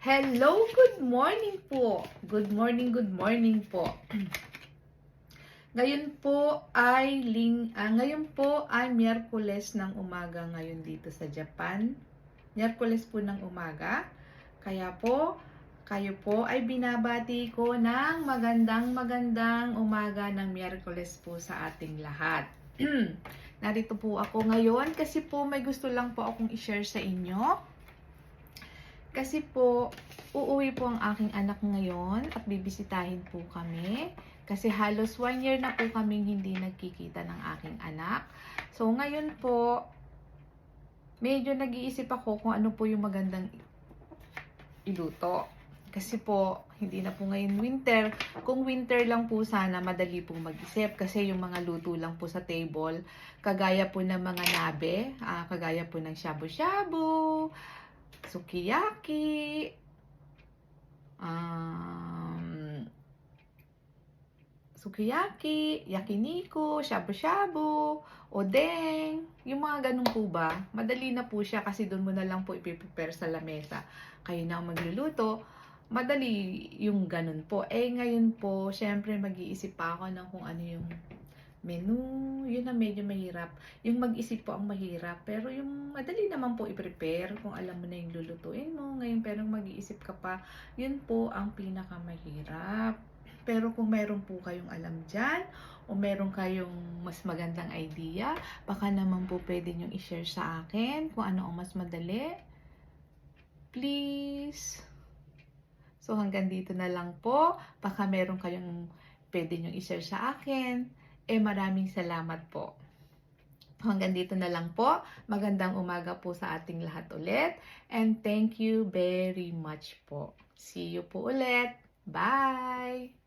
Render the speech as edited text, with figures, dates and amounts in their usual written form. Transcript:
Hello, good morning po. Good morning po. Ngayon po ay Miyerkules ng umaga ngayon dito sa Japan. Miyerkules po ng umaga. Kaya po, kayo po ay binabati ko ng magandang umaga ng Miyerkules po sa ating lahat. Narito po ako ngayon kasi po may gusto lang po akong i-share sa inyo. Kasi po, uuwi po ang aking anak ngayon at bibisitahin po kami. Kasi halos 1 year na po kaming hindi nagkikita ng aking anak. So ngayon po, medyo nag-iisip ako kung ano po yung magandang iluto. Kasi po, hindi na po ngayon winter. Kung winter lang po sana, madali pong mag-isip. Kasi yung mga luto lang po sa table, kagaya po ng mga nabe, kagaya po ng shabu-shabu, sukiyaki, yakiniku, shabu-shabu, odeng, yung mga ganun po ba, madali na po siya kasi doon mo na lang po ipiprepare sa lamesa. Kayo na ang magluluto, madali yung ganun po. Ngayon po, syempre mag-iisip pa ako ng kung ano yung menu, yun na medyo mahirap. Yung mag-isip po ang mahirap, pero yung madali naman po i-prepare kung alam mo na yung lulutuin mo ngayon, pero mag-iisip ka pa, yun po ang pinakamahirap. Pero kung meron po kayong alam dyan, o meron kayong mas magandang idea, baka naman po pwede nyo i-share sa akin kung ano ang mas madali. Please! So hanggang dito na lang po, baka meron kayong pwede nyo i-share sa akin. Maraming salamat po. Hanggang dito na lang po. Magandang umaga po sa ating lahat ulit. And thank you very much po. See you po ulit. Bye!